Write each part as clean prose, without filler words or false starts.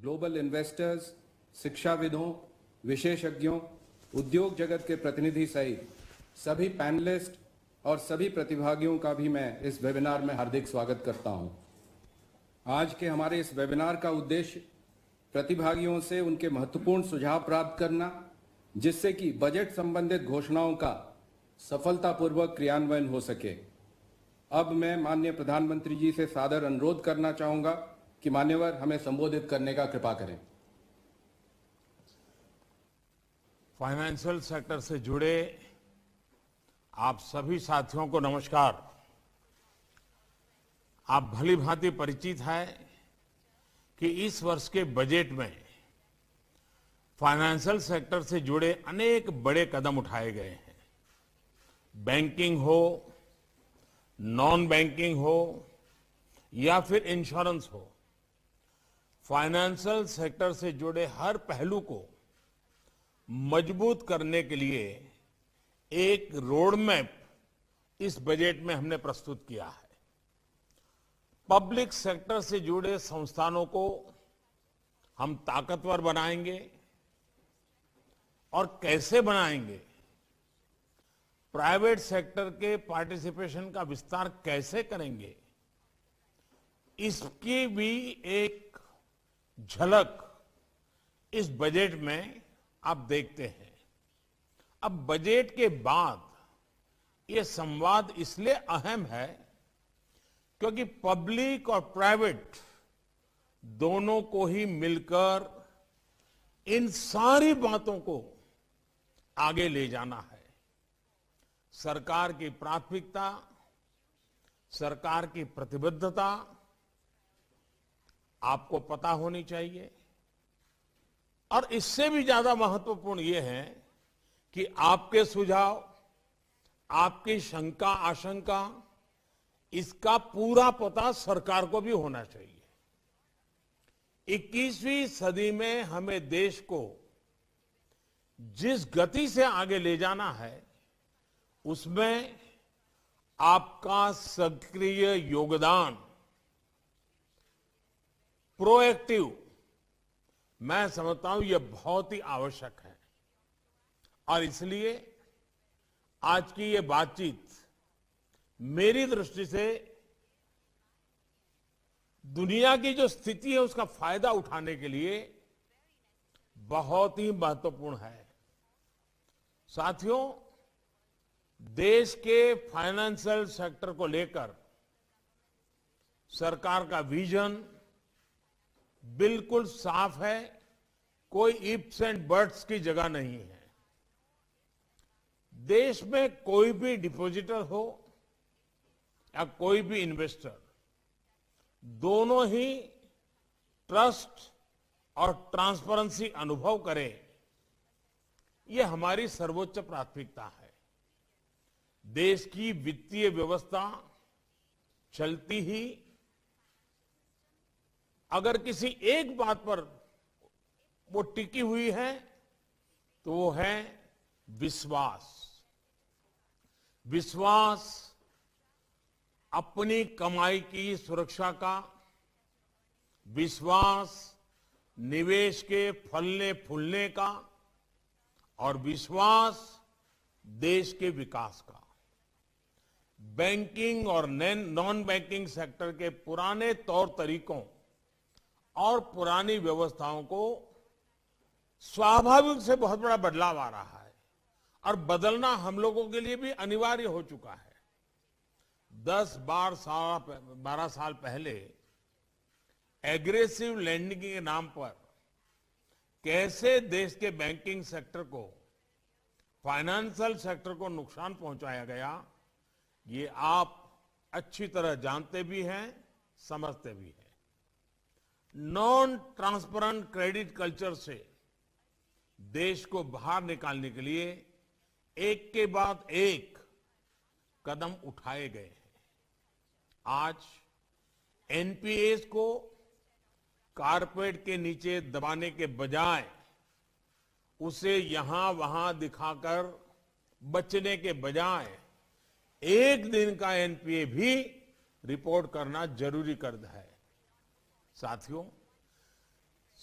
Global investors, शिक्षाविदों, विशेषज्ञों, उद्योग जगत के प्रतिनिधि सहित सभी पैनलिस्ट और सभी प्रतिभागियों का भी मैं इस वेबिनार में हार्दिक स्वागत करता हूं। आज के हमारे इस वेबिनार का उद्देश्य प्रतिभागियों से उनके महत्वपूर्ण सुझाव प्राप्त करना, जिससे कि बजट संबंधित घोषणाओं का सफलतापूर्वक क्रियान्वयन हो सके। अब मैं माननीय प्रधानमंत्री जी से सादर अनुरोध करना चाहूंगा कि मान्यवर हमें संबोधित करने का कृपा करें। फाइनेंशियल सेक्टर से जुड़े आप सभी साथियों को नमस्कार। आप भली भांति परिचित हैं कि इस वर्ष के बजट में फाइनेंशियल सेक्टर से जुड़े अनेक बड़े कदम उठाए गए हैं। बैंकिंग हो, नॉन बैंकिंग हो या फिर इंश्योरेंस हो, फाइनेंशियल सेक्टर से जुड़े हर पहलू को मजबूत करने के लिए एक रोड मैप इस बजट में हमने प्रस्तुत किया है। पब्लिक सेक्टर से जुड़े संस्थानों को हम ताकतवर बनाएंगे और कैसे बनाएंगे, प्राइवेट सेक्टर के पार्टिसिपेशन का विस्तार कैसे करेंगे, इसकी भी एक झलक इस बजट में आप देखते हैं। अब बजट के बाद ये संवाद इसलिए अहम है क्योंकि पब्लिक और प्राइवेट दोनों को ही मिलकर इन सारी बातों को आगे ले जाना है। सरकार की प्राथमिकता, सरकार की प्रतिबद्धता आपको पता होनी चाहिए और इससे भी ज्यादा महत्वपूर्ण यह है कि आपके सुझाव, आपकी शंका आशंका, इसका पूरा पता सरकार को भी होना चाहिए। 21वीं सदी में हमें देश को जिस गति से आगे ले जाना है, उसमें आपका सक्रिय योगदान, प्रोएक्टिव, मैं समझता हूं यह बहुत ही आवश्यक है। और इसलिए आज की ये बातचीत मेरी दृष्टि से दुनिया की जो स्थिति है उसका फायदा उठाने के लिए बहुत ही महत्वपूर्ण है। साथियों, देश के फाइनेंशियल सेक्टर को लेकर सरकार का विजन बिल्कुल साफ है, कोई इफ्स एंड बट्स की जगह नहीं है। देश में कोई भी डिपॉजिटर हो या कोई भी इन्वेस्टर, दोनों ही ट्रस्ट और ट्रांसपेरेंसी अनुभव करे, ये हमारी सर्वोच्च प्राथमिकता है। देश की वित्तीय व्यवस्था चलती ही अगर किसी एक बात पर वो टिकी हुई है तो वो है विश्वास। विश्वास अपनी कमाई की सुरक्षा का, विश्वास निवेश के फलने फूलने का और विश्वास देश के विकास का। बैंकिंग और नॉन बैंकिंग सेक्टर के पुराने तौर तरीकों और पुरानी व्यवस्थाओं को स्वाभाविक से बहुत बड़ा बदलाव आ रहा है और बदलना हम लोगों के लिए भी अनिवार्य हो चुका है। 10-12 साल पहले एग्रेसिव लैंडिंग के नाम पर कैसे देश के बैंकिंग सेक्टर को, फाइनेंशियल सेक्टर को नुकसान पहुंचाया गया, ये आप अच्छी तरह जानते भी हैं, समझते भी हैं। नॉन ट्रांसपेरेंट क्रेडिट कल्चर से देश को बाहर निकालने के लिए एक के बाद एक कदम उठाए गए हैं। आज एनपीएस को कारपेट के नीचे दबाने के बजाय उसे यहां वहां दिखाकर बचने के बजाय एक दिन का एनपीए भी रिपोर्ट करना जरूरी कर है। साथियों,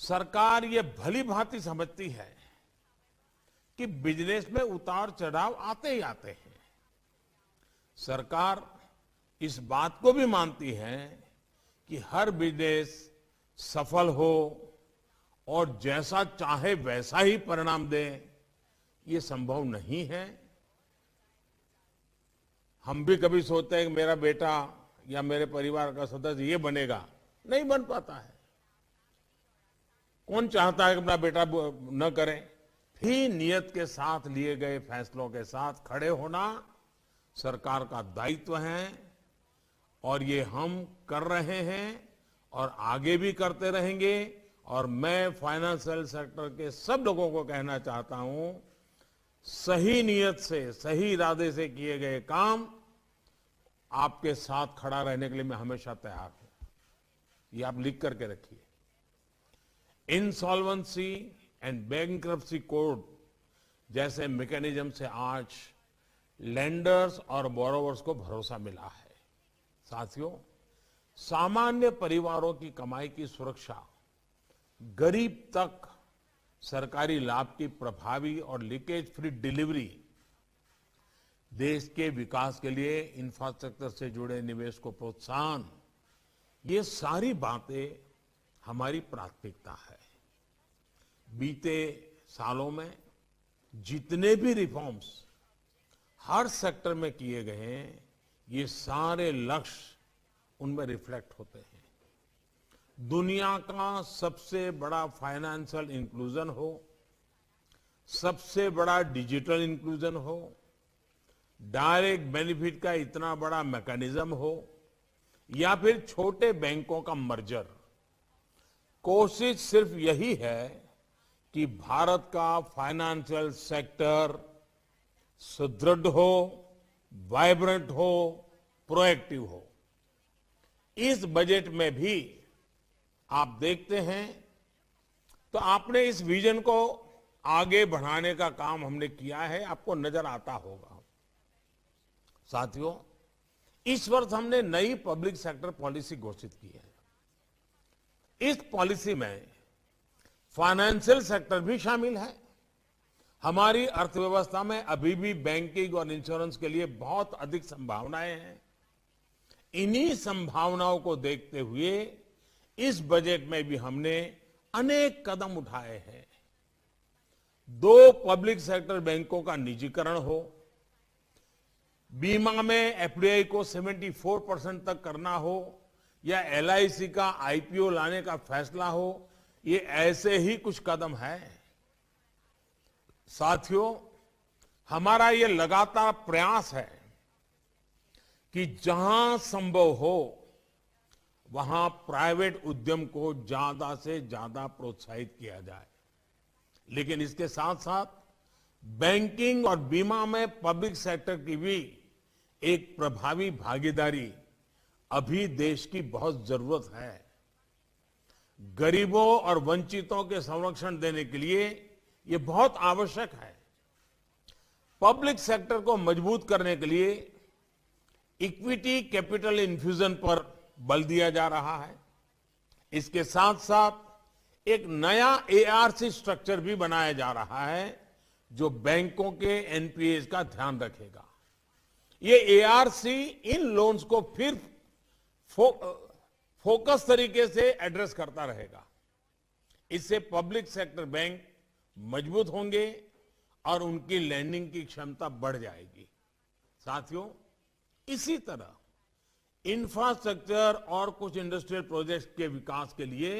सरकार ये भली भांति समझती है कि बिजनेस में उतार चढ़ाव आते ही आते हैं। सरकार इस बात को भी मानती है कि हर बिजनेस सफल हो और जैसा चाहे वैसा ही परिणाम दे, ये संभव नहीं है। हम भी कभी सोचते हैं कि मेरा बेटा या मेरे परिवार का सदस्य ये बनेगा, नहीं बन पाता है। कौन चाहता है कि अपना बेटा न करे? फिर नियत के साथ लिए गए फैसलों के साथ खड़े होना सरकार का दायित्व है और ये हम कर रहे हैं और आगे भी करते रहेंगे। और मैं फाइनेंशियल सेक्टर के सब लोगों को कहना चाहता हूं, सही नियत से, सही इरादे से किए गए काम आपके साथ खड़ा रहने के लिए मैं हमेशा तैयार हूं। ये आप लिख करके रखिए। इंसॉल्वेंसी एंड बैंक्रप्सी कोड जैसे मैकेनिज्म से आज लेंडर्स और बोरोवर्स को भरोसा मिला है। साथियों, सामान्य परिवारों की कमाई की सुरक्षा, गरीब तक सरकारी लाभ की प्रभावी और लीकेज फ्री डिलीवरी, देश के विकास के लिए इंफ्रास्ट्रक्चर से जुड़े निवेश को प्रोत्साहन, ये सारी बातें हमारी प्राथमिकता है। बीते सालों में जितने भी रिफॉर्म्स हर सेक्टर में किए गए हैं, ये सारे लक्ष्य उनमें रिफ्लेक्ट होते हैं। दुनिया का सबसे बड़ा फाइनेंशियल इंक्लूजन हो, सबसे बड़ा डिजिटल इंक्लूजन हो, डायरेक्ट बेनिफिट का इतना बड़ा मैकेनिज्म हो, या फिर छोटे बैंकों का मर्जर, कोशिश सिर्फ यही है कि भारत का फाइनेंशियल सेक्टर सुदृढ़ हो, वाइब्रेंट हो, प्रोएक्टिव हो। इस बजट में भी आप देखते हैं तो आपने इस विजन को आगे बढ़ाने का काम हमने किया है, आपको नजर आता होगा। साथियों, इस वर्ष हमने नई पब्लिक सेक्टर पॉलिसी घोषित की है। इस पॉलिसी में फाइनेंशियल सेक्टर भी शामिल है। हमारी अर्थव्यवस्था में अभी भी बैंकिंग और इंश्योरेंस के लिए बहुत अधिक संभावनाएं हैं। इन्हीं संभावनाओं को देखते हुए इस बजट में भी हमने अनेक कदम उठाए हैं। 2 पब्लिक सेक्टर बैंकों का निजीकरण हो, बीमा में एफडीआई को 74% तक करना हो, या एलआईसी का आईपीओ लाने का फैसला हो, ये ऐसे ही कुछ कदम है। साथियों, हमारा ये लगातार प्रयास है कि जहां संभव हो वहां प्राइवेट उद्यम को ज्यादा से ज्यादा प्रोत्साहित किया जाए। लेकिन इसके साथ साथ बैंकिंग और बीमा में पब्लिक सेक्टर की भी एक प्रभावी भागीदारी अभी देश की बहुत जरूरत है। गरीबों और वंचितों के संरक्षण देने के लिए ये बहुत आवश्यक है। पब्लिक सेक्टर को मजबूत करने के लिए इक्विटी कैपिटल इन्फ्यूजन पर बल दिया जा रहा है। इसके साथ साथ एक नया एआरसी स्ट्रक्चर भी बनाया जा रहा है जो बैंकों के एनपीएस का ध्यान रखेगा। ये एआरसी इन लोन्स को फिर फोकस तरीके से एड्रेस करता रहेगा। इससे पब्लिक सेक्टर बैंक मजबूत होंगे और उनकी लैंडिंग की क्षमता बढ़ जाएगी। साथियों, इसी तरह इंफ्रास्ट्रक्चर और कुछ इंडस्ट्रियल प्रोजेक्ट्स के विकास के लिए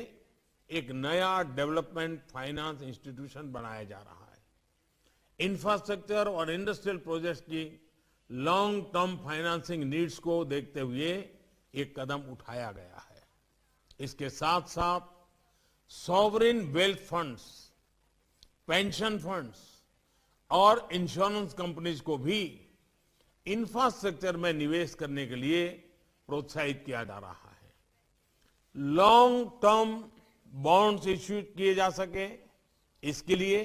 एक नया डेवलपमेंट फाइनेंस इंस्टीट्यूशन बनाया जा रहा है। इंफ्रास्ट्रक्चर और इंडस्ट्रियल प्रोजेक्ट्स की लॉन्ग टर्म फाइनेंसिंग नीड्स को देखते हुए एक कदम उठाया गया है। इसके साथ साथ sovereign wealth funds, pension funds और इंश्योरेंस कंपनीज को भी इंफ्रास्ट्रक्चर में निवेश करने के लिए प्रोत्साहित किया जा रहा है। लॉन्ग टर्म बॉन्ड्स इश्यू किए जा सके, इसके लिए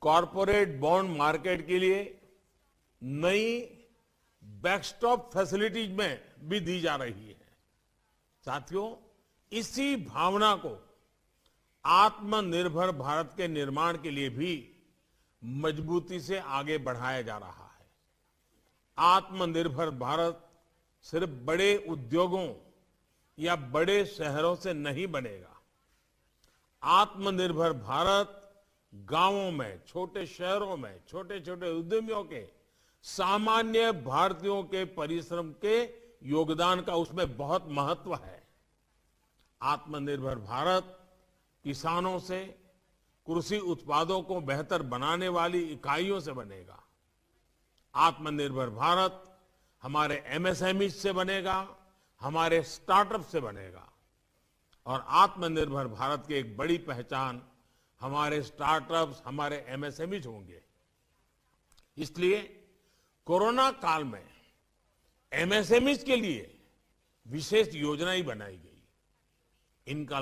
कॉरपोरेट बॉन्ड मार्केट के लिए नई बैकस्टॉप फैसिलिटीज में भी दी जा रही है। साथियों, इसी भावना को आत्मनिर्भर भारत के निर्माण के लिए भी मजबूती से आगे बढ़ाया जा रहा है। आत्मनिर्भर भारत सिर्फ बड़े उद्योगों या बड़े शहरों से नहीं बनेगा। आत्मनिर्भर भारत गांवों में, छोटे शहरों में, छोटे छोटे उद्यमियों के, सामान्य भारतीयों के परिश्रम के योगदान का उसमें बहुत महत्व है। आत्मनिर्भर भारत किसानों से, कृषि उत्पादों को बेहतर बनाने वाली इकाइयों से बनेगा। आत्मनिर्भर भारत हमारे एमएसएमई से बनेगा, हमारे स्टार्टअप से बनेगा। और आत्मनिर्भर भारत की एक बड़ी पहचान हमारे स्टार्टअप्स, हमारे एमएसएमई होंगे। इसलिए कोरोना काल में एमएसएमई के लिए विशेष योजनाएं बनाई गई। इनका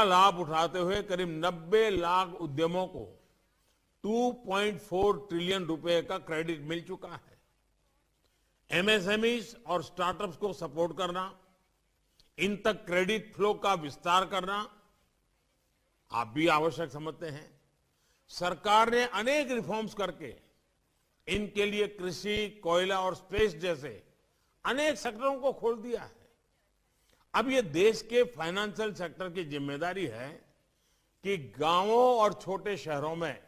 लाभ उठाते हुए करीब 90 लाख उद्यमों को 2.4 ट्रिलियन रुपए का क्रेडिट मिल चुका है। एमएसएमई और स्टार्टअप्स को सपोर्ट करना, इन तक क्रेडिट फ्लो का विस्तार करना आप भी आवश्यक समझते हैं। सरकार ने अनेक रिफॉर्म्स करके इनके लिए कृषि, कोयला और स्पेस जैसे अनेक सेक्टरों को खोल दिया है। अब ये देश के फाइनेंशियल सेक्टर की जिम्मेदारी है कि गांवों और छोटे शहरों में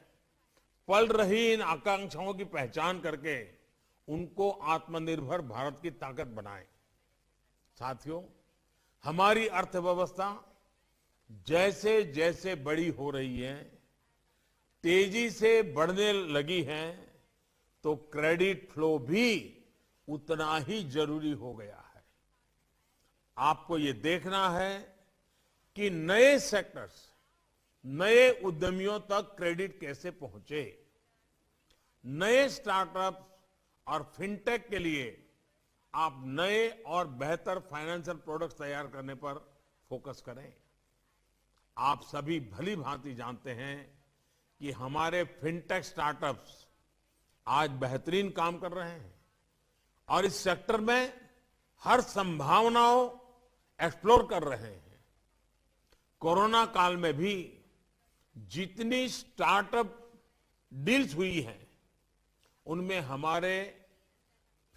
पल रही इन आकांक्षाओं की पहचान करके उनको आत्मनिर्भर भारत की ताकत बनाएं। साथियों, हमारी अर्थव्यवस्था जैसे जैसे बड़ी हो रही है, तेजी से बढ़ने लगी है, तो क्रेडिट फ्लो भी उतना ही जरूरी हो गया है। आपको ये देखना है कि नए सेक्टर्स, नए उद्यमियों तक क्रेडिट कैसे पहुंचे। नए स्टार्टअप और फिनटेक के लिए आप नए और बेहतर फाइनेंशियल प्रोडक्ट्स तैयार करने पर फोकस करें। आप सभी भली भांति जानते हैं कि हमारे फिनटेक स्टार्टअप्स आज बेहतरीन काम कर रहे हैं और इस सेक्टर में हर संभावनाओं एक्सप्लोर कर रहे हैं। कोरोना काल में भी जितनी स्टार्टअप डील्स हुई हैं, उनमें हमारे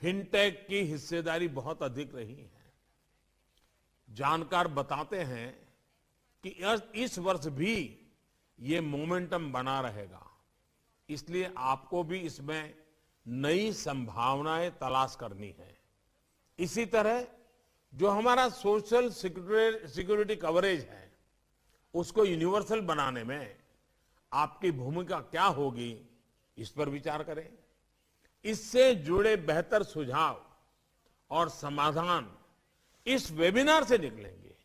फिनटेक की हिस्सेदारी बहुत अधिक रही है। जानकार बताते हैं कि इस वर्ष भी ये मोमेंटम बना रहेगा। इसलिए आपको भी इसमें नई संभावनाएं तलाश करनी है। इसी तरह जो हमारा सोशल सिक्योरिटी कवरेज है, उसको यूनिवर्सल बनाने में आपकी भूमिका क्या होगी, इस पर विचार करें। इससे जुड़े बेहतर सुझाव और समाधान इस वेबिनार से निकलेंगे,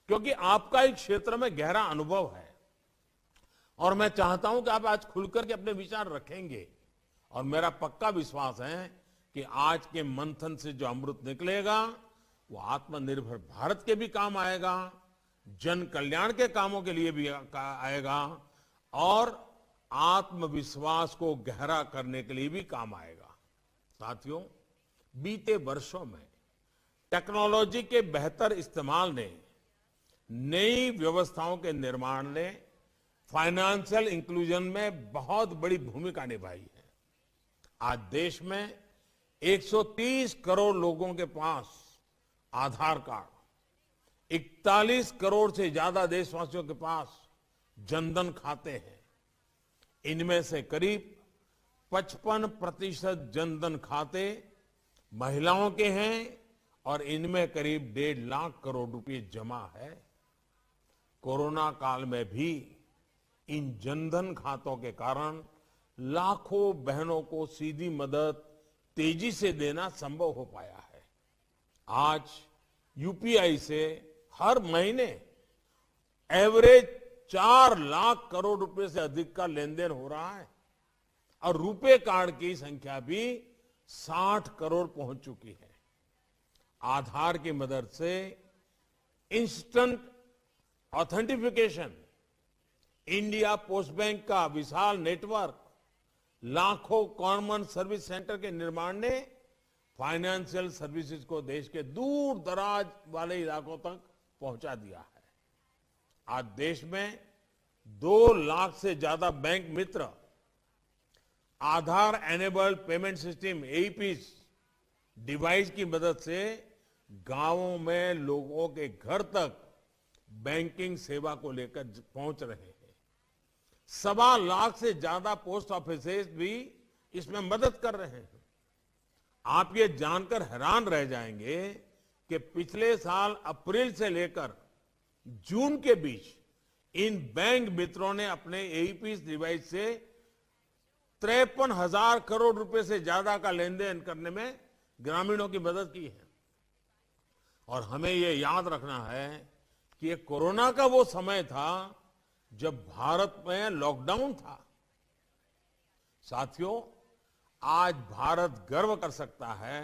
क्योंकि आपका इस क्षेत्र में गहरा अनुभव है और मैं चाहता हूं कि आप आज खुलकर के अपने विचार रखेंगे। और मेरा पक्का विश्वास है कि आज के मंथन से जो अमृत निकलेगा वो आत्मनिर्भर भारत के भी काम आएगा, जन कल्याण के कामों के लिए भी आएगा और आत्मविश्वास को गहरा करने के लिए भी काम आएगा। साथियों, बीते वर्षों में टेक्नोलॉजी के बेहतर इस्तेमाल ने, नई व्यवस्थाओं के निर्माण ने फाइनेंशियल इंक्लूजन में बहुत बड़ी भूमिका निभाई है। आज देश में 130 करोड़ लोगों के पास आधार कार्ड, 41 करोड़ से ज्यादा देशवासियों के पास जनधन खाते हैं। इनमें से करीब 55% जनधन खाते महिलाओं के हैं और इनमें करीब 1.5 लाख करोड़ रुपए जमा है। कोरोना काल में भी इन जनधन खातों के कारण लाखों बहनों को सीधी मदद तेजी से देना संभव हो पाया है। आज यूपीआई से हर महीने एवरेज 4 लाख करोड़ रुपए से अधिक का लेन देन हो रहा है और रुपे कार्ड की संख्या भी 60 करोड़ पहुंच चुकी है। आधार की मदद से instant authentication, India Post Bank का विशाल नेटवर्क, लाखों कॉमन सर्विस सेंटर के निर्माण ने फाइनेंशियल सर्विसेज को देश के दूर दराज वाले इलाकों तक पहुंचा दिया है। आज देश में 2 लाख से ज्यादा बैंक मित्र Aadhaar enabled payment system AEPS device की मदद से गांवों में लोगों के घर तक बैंकिंग सेवा को लेकर पहुंच रहे हैं। 1.25 लाख से ज्यादा पोस्ट ऑफिसेज भी इसमें मदद कर रहे हैं। आप ये जानकर हैरान रह जाएंगे कि पिछले साल अप्रैल से लेकर जून के बीच इन बैंक मित्रों ने अपने एईपीएस डिवाइस से 53,000 करोड़ रुपए से ज्यादा का लेन देन करने में ग्रामीणों की मदद की है। और हमें ये याद रखना है कि ये कोरोना का वो समय था जब भारत में लॉकडाउन था। साथियों, आज भारत गर्व कर सकता है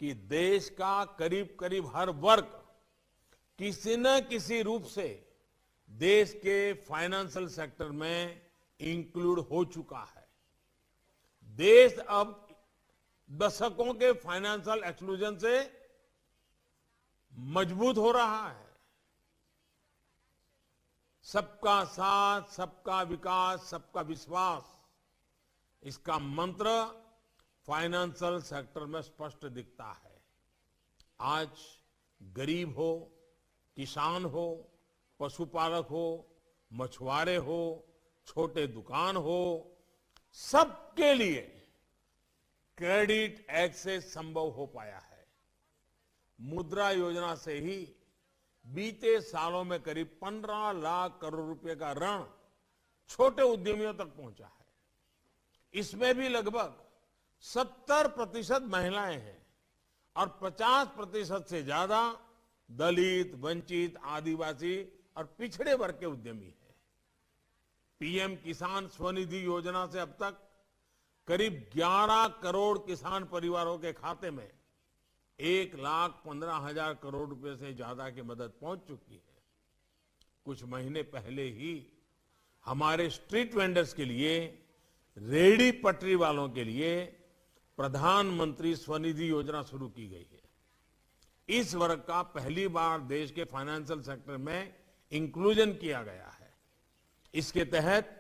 कि देश का करीब करीब हर वर्ग किसी न किसी रूप से देश के फाइनेंशियल सेक्टर में इंक्लूड हो चुका है। देश अब दशकों के फाइनेंशियल एक्सक्लूजन से मजबूत हो रहा है। सबका साथ, सबका विकास, सबका विश्वास, इसका मंत्र फाइनेंशियल सेक्टर में स्पष्ट दिखता है। आज गरीब हो, किसान हो, पशुपालक हो, मछुआरे हो, छोटे दुकान हो, सबके लिए क्रेडिट एक्सेस संभव हो पाया है। मुद्रा योजना से ही बीते सालों में करीब 15 लाख करोड़ रुपए का ऋण छोटे उद्यमियों तक पहुंचा है। इसमें भी लगभग 70% महिलाएं हैं और 50% से ज्यादा दलित, वंचित, आदिवासी और पिछड़े वर्ग के उद्यमी हैं। पीएम किसान स्वनिधि योजना से अब तक करीब 11 करोड़ किसान परिवारों के खाते में 1,15,000 करोड़ रुपए से ज्यादा की मदद पहुंच चुकी है। कुछ महीने पहले ही हमारे स्ट्रीट वेंडर्स के लिए, रेहड़ी पटरी वालों के लिए प्रधानमंत्री स्वनिधि योजना शुरू की गई है। इस वर्ग का पहली बार देश के फाइनेंशियल सेक्टर में इंक्लूजन किया गया है। इसके तहत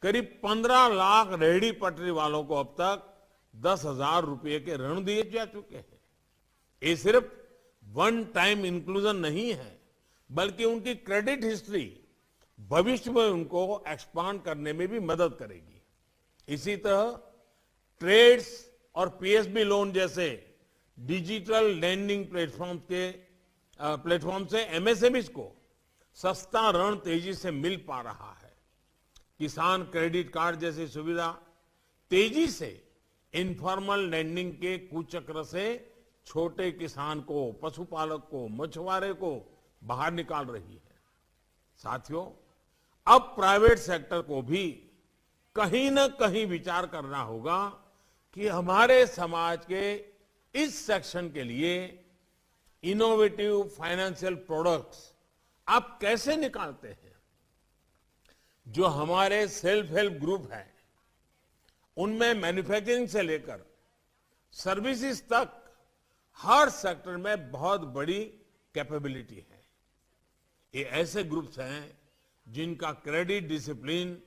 करीब 15 लाख रेहड़ी पटरी वालों को अब तक 10,000 रुपए के ऋण दिए जा चुके हैं। ये सिर्फ वन टाइम इंक्लूजन नहीं है, बल्कि उनकी क्रेडिट हिस्ट्री भविष्य में उनको एक्सपांड करने में भी मदद करेगी। इसी तरह ट्रेड्स और पीएसबी लोन जैसे डिजिटल लैंडिंग प्लेटफॉर्म से एमएसएमईज को सस्ता ऋण तेजी से मिल पा रहा है। किसान क्रेडिट कार्ड जैसी सुविधा तेजी से इनफॉर्मल लैंडिंग के कुचक्र से छोटे किसान को, पशुपालक को, मछुआरे को बाहर निकाल रही है। साथियों, अब प्राइवेट सेक्टर को भी कहीं न कहीं विचार करना होगा कि हमारे समाज के इस सेक्शन के लिए इनोवेटिव फाइनेंशियल प्रोडक्ट्स आप कैसे निकालते हैं। जो हमारे सेल्फ हेल्प ग्रुप है, उनमें मैन्युफैक्चरिंग से लेकर सर्विसेज तक हर सेक्टर में बहुत बड़ी कैपेबिलिटी है। ये ऐसे ग्रुप्स हैं जिनका क्रेडिट डिसिप्लिन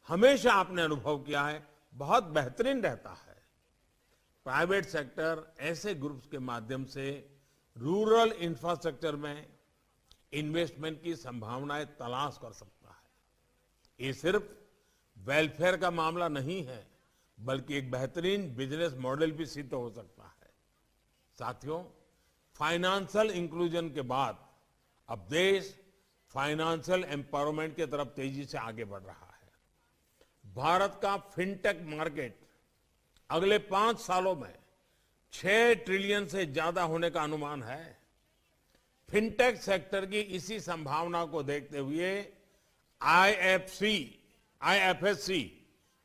हमेशा आपने अनुभव किया है बहुत बेहतरीन रहता है। प्राइवेट सेक्टर ऐसे ग्रुप्स के माध्यम से रूरल इंफ्रास्ट्रक्चर में इन्वेस्टमेंट की संभावनाएं तलाश कर सकता है। ये सिर्फ वेलफेयर का मामला नहीं है, बल्कि एक बेहतरीन बिजनेस मॉडल भी सिद्ध हो सकता है। साथियों, फाइनेंशियल इंक्लूजन के बाद अब देश फाइनेंशियल एम्पावरमेंट की तरफ तेजी से आगे बढ़ रहा है। भारत का फिनटेक मार्केट अगले 5 सालों में 6 ट्रिलियन से ज्यादा होने का अनुमान है। फिनटेक सेक्टर की इसी संभावना को देखते हुए आईएफएससी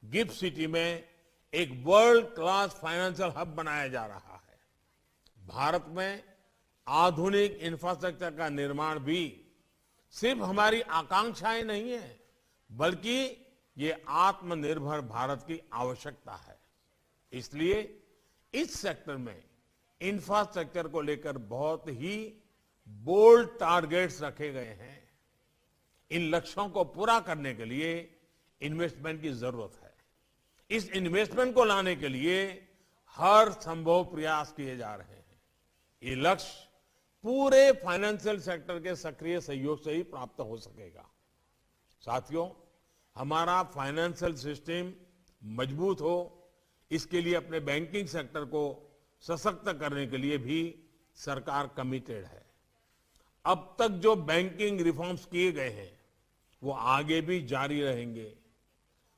गिफ्ट सिटी में एक वर्ल्ड क्लास फाइनेंशियल हब बनाया जा रहा है। भारत में आधुनिक इंफ्रास्ट्रक्चर का निर्माण भी सिर्फ हमारी आकांक्षाएं नहीं है, बल्कि ये आत्मनिर्भर भारत की आवश्यकता है। इसलिए इस सेक्टर में इंफ्रास्ट्रक्चर को लेकर बहुत ही बोल्ड टारगेट्स रखे गए हैं। इन लक्ष्यों को पूरा करने के लिए इन्वेस्टमेंट की जरूरत है। इस इन्वेस्टमेंट को लाने के लिए हर संभव प्रयास किए जा रहे हैं। ये लक्ष्य पूरे फाइनेंशियल सेक्टर के सक्रिय सहयोग से ही प्राप्त हो सकेगा। साथियों, हमारा फाइनेंशियल सिस्टम मजबूत हो, इसके लिए अपने बैंकिंग सेक्टर को सशक्त करने के लिए भी सरकार कमिटेड है। अब तक जो बैंकिंग रिफॉर्म्स किए गए हैं वो आगे भी जारी रहेंगे।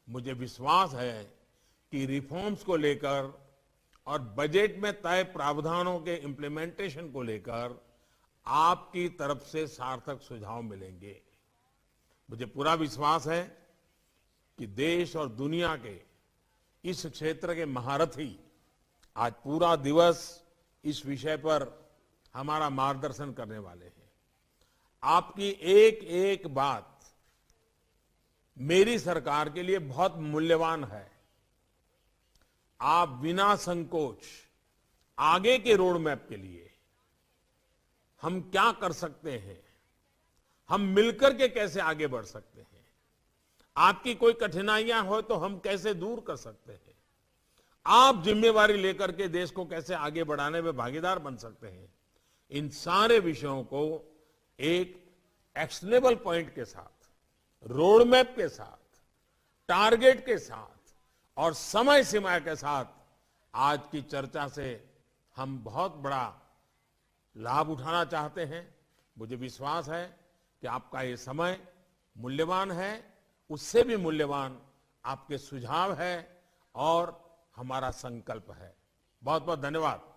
मुझे विश्वास है कि रिफॉर्म्स को लेकर और बजट में तय प्रावधानों के इम्प्लीमेंटेशन को लेकर आपकी तरफ से सार्थक सुझाव मिलेंगे। मुझे पूरा विश्वास है कि देश और दुनिया के इस क्षेत्र के महारथी आज पूरा दिवस इस विषय पर हमारा मार्गदर्शन करने वाले हैं। आपकी एक एक बात मेरी सरकार के लिए बहुत मूल्यवान है। आप बिना संकोच आगे के रोड मैप के लिए हम क्या कर सकते हैं, हम मिलकर के कैसे आगे बढ़ सकते हैं, आपकी कोई कठिनाइयां हो तो हम कैसे दूर कर सकते हैं, आप जिम्मेवारी लेकर के देश को कैसे आगे बढ़ाने में भागीदार बन सकते हैं, इन सारे विषयों को एक एक्शनेबल पॉइंट के साथ, रोड मैप के साथ, टारगेट के साथ और समय सीमा के साथ आज की चर्चा से हम बहुत बड़ा लाभ उठाना चाहते हैं। मुझे विश्वास है कि आपका ये समय मूल्यवान है, उससे भी मूल्यवान आपके सुझाव है और हमारा संकल्प है। बहुत बहुत धन्यवाद।